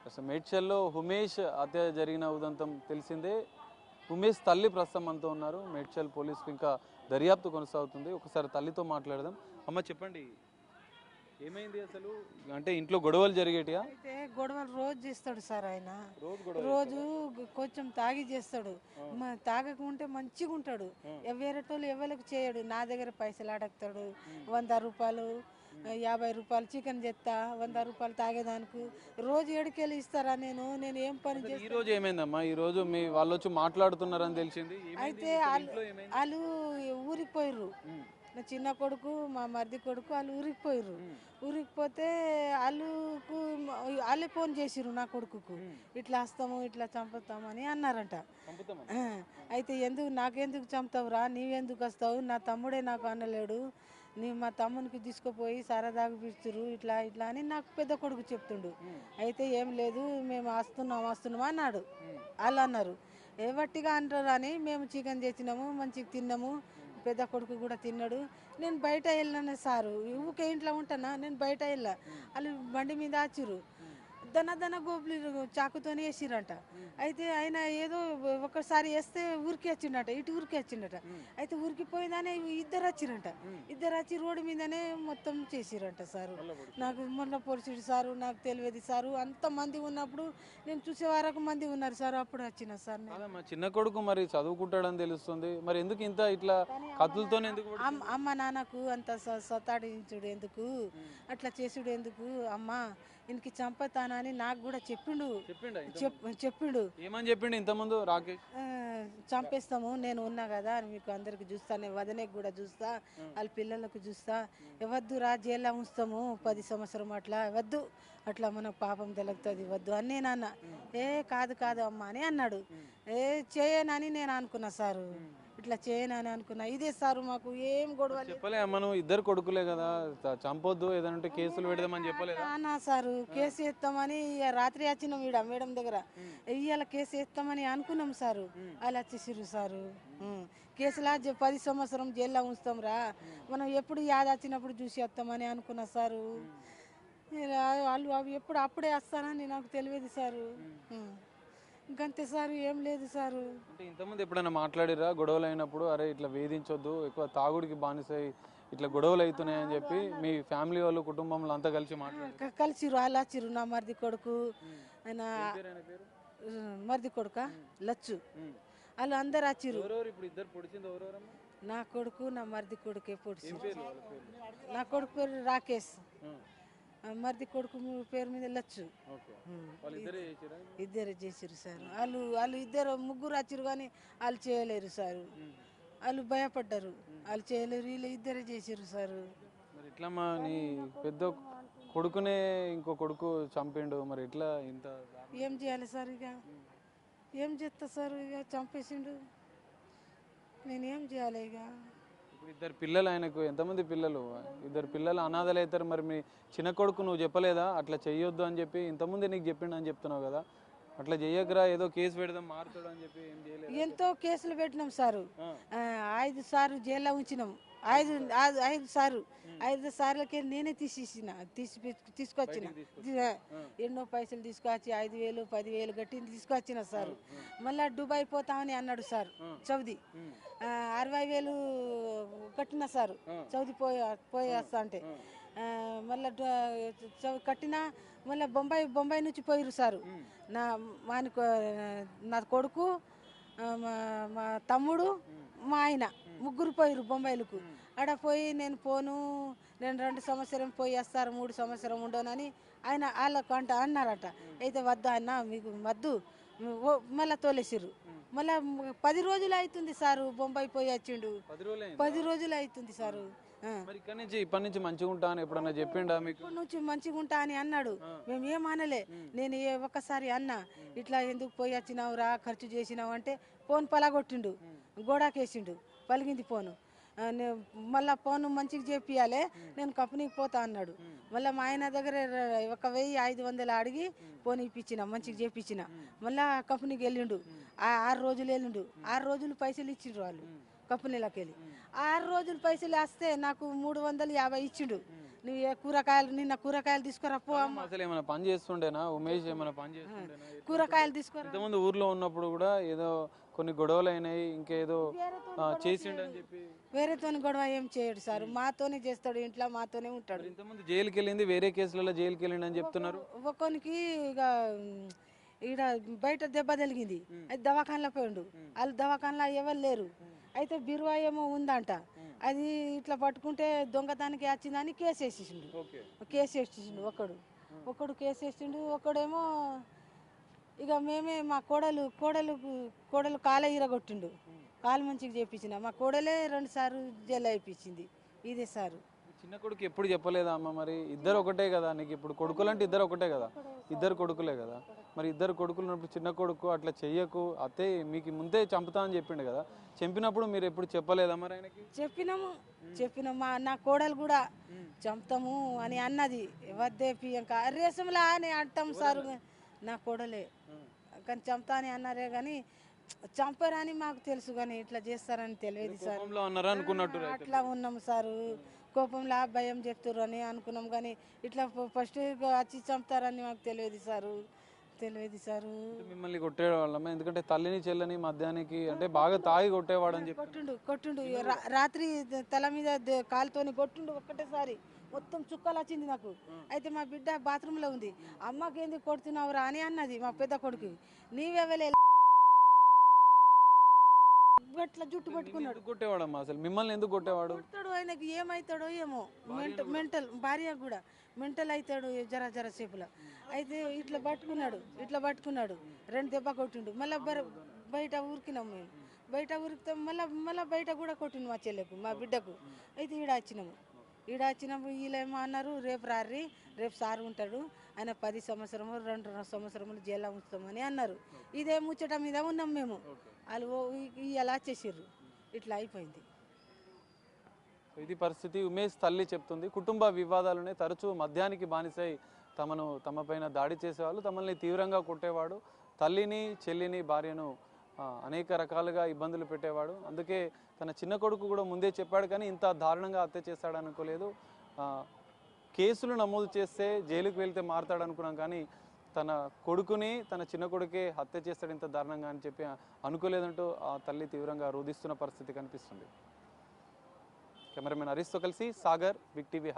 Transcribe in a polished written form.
అసలు మేడ్చల్లో ఉమేష్ హత్య జరిగిన ఉదంతం తెలిసిందే. ఉమేష్ తల్లి ప్రస్తుతం మనతో ఉన్నారు. మేడ్చల్ పోలీసులు ఇంకా దర్యాప్తు కొనసాగుతుంది. ఒకసారి తల్లితో మాట్లాడదాం. అమ్మ చెప్పండి, ఏమైంది అసలు? అంటే ఇంట్లో గొడవలు జరిగేటియా? అయితే గొడవలు రోజు చేస్తాడు సార్ ఆయన. రోజు రోజు కొంచెం తాగి చేస్తాడు. తాగకుంటే మంచిగా ఉంటాడు. వేరేటోళ్ళు ఎవరికి చేయడు. నా దగ్గర పైసలు అడగతాడు. 100 రూపాయలు 50 రూపాయలు చికెన్ చేస్తా, 100 రూపాయలు తాగేదానికి రోజు ఏడుకెళ్ళి ఇస్తారా? నేను ఏం పని ఈ చేస్తా? రోజు ఏమైందమ్మా? ఈ రోజు మీ వాళ్ళు వచ్చి మాట్లాడుతున్నారని తెలిసింది. అయితే వాళ్ళు ఊరికి పోయిర్రు. నా చిన్న కొడుకు మా మరిది కొడుకు వాళ్ళు ఊరికి పోయిర్రు. ఊరికి పోతే వాళ్ళే ఫోన్ చేసిర్రు నా కొడుకుకు, ఇట్లా వస్తాము ఇట్లా చంపుతాము అని అన్నారంట. అయితే నాకెందుకు చంపుతావురా, నీవెందుకు వస్తావు, నా తమ్ముడే నాకు అనలేడు, మా తమ్మునికి తీసుకుపోయి సరదాగా పిలుచురు ఇట్లా ఇట్లా అని నాకు పెద్ద కొడుకు చెప్తుండు. అయితే ఏం లేదు, మేము వస్తున్నాం అన్నాడు. వాళ్ళు అన్నారు ఏ వట్టిగా అంటారు అని. మేము చికెన్ తెచ్చినాము, మంచిగా తిన్నాము, పెద్ద కొడుకు కూడా తిన్నాడు. నేను బయట వెళ్ళాను సారు, ఊకే ఇంట్లో ఉంటానా, నేను బయట వెళ్ళా. వాళ్ళు బండి మీద వచ్చిర్రు, దన గోపులు చాకుతోనే వేసిరంట. అయితే ఆయన ఏదో ఒకసారి వేస్తే ఊరికి వచ్చిండట, ఇటు ఊరికి వచ్చిండట. అయితే ఊరికి పోయిందనే ఇద్దరు వచ్చిరంట. ఇద్దరు వచ్చి రోడ్డు మీదనే మొత్తం చేసిరంట సారు. నాకు మొన్న పొడిచిడు సారు, నాకు తెలియదు సారు. అంతమంది ఉన్నప్పుడు నేను చూసే వరకు మంది ఉన్నారు సార్, అప్పుడు వచ్చిన సార్. మా చిన్న కొడుకు మరి చదువుకుంటాడని తెలుస్తుంది, మరి ఎందుకు ఇంత ఇట్లా కత్తులతో ఎందుకు? అమ్మ నాన్నకు అంత సతాడించుడు ఎందుకు, అట్లా చేసుడు ఎందుకు? అమ్మ ఇంటికి చంపుతానని నాకు కూడా చెప్పిండు. ఏమని చెప్పిండు ఇంతకుముందు రాకేష్? చంపేస్తాము, నేను ఉన్నా కదా, మీకు అందరికి చూస్తాను, వదనకి కూడా చూస్తా, వాళ్ళ పిల్లలకు చూస్తా, వద్దు రా జైల్లో ఉంచుతాము 10 సంవత్సరం అట్లా వద్దు, అట్లా మనకు పాపం తెలుగుతుంది, వద్దు అని నేను అన్నా. కాదు అమ్మ అని అన్నాడు. చేయనని నేను అనుకున్నా సారు, ఇట్లా చేయనని అనుకున్నా. ఇదే సారు మాకు ఏం గొడవ చెప్పలే అమ్మ, నువ్వు ఇద్దరు కొడుకులే కదా, చంపొద్దు, ఏదంటే కేసులు పెడదామని చెప్పలేదు అన్నా సారు. కేసు వేస్తామని రాత్రి వచ్చినాం ఈడ మేడం దగ్గర, ఇవాళ కేసు వేస్తామని అనుకున్నాం సారు. అలా వచ్చేసిర్రు సారు. కేసులా 10 సంవత్సరం జైల్లో ఉంచుతాం రా, మనం ఎప్పుడు యాద వచ్చినప్పుడు చూసి వస్తామని అనుకున్నా సారు. వాళ్ళు అవి ఎప్పుడు అప్పుడే వస్తానని నాకు తెలియదు సారు. ఇంకంతే సారు, ఏం లేదు సారు. అంటే ఇంతకుముందు ఎప్పుడైనా మాట్లాడిరా గొడవలు అయినప్పుడు, అరే ఇట్లా వేధించొద్దు, ఎక్కువ తాగుడికి బానిసై ఇట్లా గొడవలు అవుతున్నాయని చెప్పి మీ ఫ్యామిలీ వాళ్ళు కుటుంబంలో అంతా కలిసి కలిసిరు? వాళ్ళు వచ్చిర్రు. నా మరిది కొడుకు, మరిది కొడుక లచ్చు, వాళ్ళు అందరు వచ్చిర్రు. నా కొడుకు నా మరిది కొడుకే పొడిచి. నా కొడుకు పేరు రాకేష్, మరిది కొడుకు పేరు మీద లచ్చు. ఇద్దరు చేసిరు సార్. వాళ్ళు ఇద్దరు ముగ్గురు వచ్చిరు కానీ వాళ్ళు చేయలేరు సారు. వాళ్ళు భయపడ్డారు, వాళ్ళు చేయలేరు. వీళ్ళు ఇద్దరే చేసిరు సారు. మరి ఇట్లా మా నీ పెద్ద కొడుకునే ఇంకో కొడుకు చంపిండు, మరి ఎట్లా ఇంత? ఏం చేయాలి సార్? ఇక ఏం చేస్తా సార్, ఇక చంపేసిండు, నేనేం చేయాలి? ఇక ఇప్పుడు ఇద్దరు పిల్లలు ఆయనకు, ఎంతమంది పిల్లలు? ఇద్దరు పిల్లలు అనాథలు అవుతారు. మరి మీ చిన్న కొడుకు నువ్వు చెప్పలేదా అట్లా చెయ్యొద్దు అని చెప్పి? ఇంతకుముందు నీకు చెప్పిండు అని చెప్తున్నావు కదా, అట్లా చెయ్యకరా, ఏదో కేసు పెడదాం మారుతాడు అని చెప్పి ఏం చేయలేదు? ఎంతో కేసులు పెట్టినాం సారు. 5 సార్లు జైల్లో ఉంచినాం. 5 సార్లకి నేనే తీసుకొచ్చిన. ఎన్నో పైసలు తీసుకొచ్చి 5,000 10,000 గట్టి తీసుకొచ్చిన సారు. మళ్ళా దుబాయ్ పోతామని అన్నాడు సార్ చౌదీ. 60,000 కట్టిన సారు చౌదీ పోయేస్తా అంటే. మళ్ళా కట్టినా మళ్ళీ బొంబాయి నుంచి పోయిరు సారు. నా కొడుకు, మా తమ్ముడు, మా ఆయన ముగ్గురు పోయిరు బొంబాయిలకు. ఆడ పోయి నేను పోను, నేను 2 సంవత్సరం పోయి వస్తారు, 3 సంవత్సరం ఉండోనని ఆయన వాళ్ళకు అన్నారట. అయితే వద్దా అన్న, మీకు వద్దు, మళ్ళీ తోలేసిర్రు. మళ్ళా 10 రోజులు అవుతుంది సారు బొంబాయి పోయి వచ్చిండు. 10 రోజులు అవుతుంది సారు. ఇప్పటి నుంచి మంచిగా ఉంటా అని ఎప్పుడన్నా చెప్పిండా మీకు? ఇప్పటి నుంచి మంచిగా ఉంటా అని అన్నాడు. మేము ఏం అనలే. నేను ఒక్కసారి అన్నా, ఇట్లా ఎందుకు పోయి వచ్చినావురా, ఖర్చు చేసినావు అంటే ఫోన్ పలగొట్టిండు, గోడాకేసిండు, పలిగింది ఫోను. మళ్ళీ ఫోన్ మంచిగా చేపియాలి, నేను కంపెనీకి పోతా అన్నాడు. మళ్ళీ మా ఆయన దగ్గర 1,500 అడిగి ఫోన్ ఇప్పించిన, మంచిగా చేపించిన. మళ్ళీ కంపెనీకి వెళ్ళిండు. 6 రోజులు వెళ్ళిండు. 6 రోజులు పైసలు ఇచ్చిండ్రు వాళ్ళు కంపెనీలోకి వెళ్ళి. 6 రోజులు పైసలు వస్తే నాకు 350 ఇచ్చిండు. నువ్వు ఏ కూరగాయలు నిన్న కూరగాయలు తీసుకురా పో అమ్మ అసలు ఏమైనా పని చేస్తుండేనా ఉమేష్, ఏమైనా పని చేస్తుండేనా? కూరగాయలు తీసుకురా. ఇంతకుముందు ఊర్లో ఉన్నప్పుడు కూడా ఏదో కొన్ని గొడవలు అయినాయి, ఇంకేదో చేసిండని చెప్పి. వేరేతోని గొడవ ఏం చేయడు సార్, మాతోనే చేస్తాడు, ఇంట్లో మాతోనే ఉంటాడు. ఇంతకుముందు జైలుకి వెళ్ళింది, వేరే కేసులలో జైలుకి వెళ్ళిండి అని చెప్తున్నారు. ఒక్కొనికి ఇక ఈడ బయట దెబ్బ తగిలింది, అది దవాఖానలో పోయిండు. వాళ్ళు దవాఖానలో ఎవరు లేరు, అయితే బిరువా ఏమో ఉందంట, అది ఇట్లా పట్టుకుంటే దొంగతనానికి వచ్చిందని కేసు వేసేసిండు. కేసు వేసేసిండు ఒకడు కేసు వేసిండు, ఒకడేమో ఇక మేమే మా కోడలు కాలే ఇరగొట్టిండు, కాలు మంచిగా చేపించిన మా కోడలే 2 సార్లు జైలు అయిపించింది. ఇదే సారు. చిన్న కొడుకు ఎప్పుడు చెప్పలేదా అమ్మ? మరి ఇద్దరు ఒకటే కదా నీకు, ఇప్పుడు కొడుకులు అంటే ఇద్దరు ఒకటే కదా, ఇద్దరు కొడుకులే కదా. మరి ఇద్దరు కొడుకులు ఉన్నప్పుడు చిన్న కొడుకు అట్లా చెయ్యకు, అత్తే మీకు ముందే చంపుతా అని చెప్పిండు కదా, చంపినప్పుడు మీరు ఎప్పుడు చెప్పలేదా మరి ఆయనకి? చెప్పినాము నా కోడలు కూడా చంపుతాము అని అన్నది. వద్దే పియంక రేసంలా అని అంటాం సార్, నా కోడలే కానీ చంపుతా అని అన్నారే కానీ చంపారని మాకు తెలుసు, కానీ ఇట్లా చేస్తారని తెలియదు సార్. అట్లా ఉన్నాము సారు, కోపంలో భయం చెప్తారు అని అనుకున్నాం, కానీ ఇట్లా ఫస్ట్ వచ్చి చంపుతారని మాకు తెలియదు సారు. మిమ్మల్ని కొట్టేవాళ్ళమ్మా, ఎందుకంటే తల్లిని చెల్లని మధ్యానికి అంటే బాగా తాగి కొట్టేవాడు అని చెప్పి. కొట్టుండు రాత్రి తల మీద కాలుతోని కొట్టుండు ఒక్కటేసారి, మొత్తం చుక్కలు వచ్చింది నాకు. అయితే మా బిడ్డ బాత్రూంలో ఉంది, అమ్మకి ఎందుకు కొడుతున్నావురా అని అన్నది మా పెద్ద కొడుకు. నీవెవలే ఇట్లా జుట్టు పట్టుకున్నాడు. కొట్టేవాడమ్మా, అసలు మిమ్మల్ని ఎందుకు కొట్టేవాడు? కొడతాడు, ఆయనకి ఏమవుతాడో ఏమో, మెంటల్ భార్య కూడా మెంటల్ అవుతాడు జర సేపులో. అయితే ఇట్లా పట్టుకున్నాడు 2 దెబ్బ కొట్టిండు. మళ్ళీ బయట ఉరికినాము మేము, బయట ఉరికితే మళ్ళీ బయట కూడా కొట్టిండు మా చెల్లెకు మా బిడ్డకు. అయితే ఈడ వచ్చినాము వీళ్ళేమో అన్నారు, రేపు రారి, రేపు సార్ ఉంటాడు, ఆయన 10 సంవత్సరము 2 సంవత్సరములు జైల్లో ఉంచుతామని అన్నారు. ఇదే ముచ్చట మీద ఉన్నాం మేము. వాళ్ళు ఇలా చేసిర్రు, ఇట్లా అయిపోయింది. ఇది పరిస్థితి. ఉమేష్ తల్లి చెప్తుంది, కుటుంబ వివాదాలనే తరచూ మద్యానికి బానిసై తమపైన దాడి చేసేవాళ్ళు, తమల్ని తీవ్రంగా కొట్టేవాడు, తల్లిని చెల్లిని భార్యను అనేక రకాలుగా ఇబ్బందులు పెట్టేవాడు. అందుకే తన చిన్న కొడుకు కూడా ముందే చెప్పాడు, కానీ ఇంత దారుణంగా హత్య చేస్తాడు అనుకోలేదు. కేసులు నమోదు చేస్తే జైలుకు వెళ్తే మారతాడు అనుకున్నాం, కానీ తన కొడుకుని తన చిన్న కొడుకే హత్య చేస్తాడు ఇంత దారుణంగా అని చెప్పి అనుకోలేదంటూ ఆ తల్లి తీవ్రంగా రోధిస్తున్న పరిస్థితి కనిపిస్తుంది. కెమెరామెన్ హరీష్తో కలిసి సాగర్, బిగ్ టీవీ.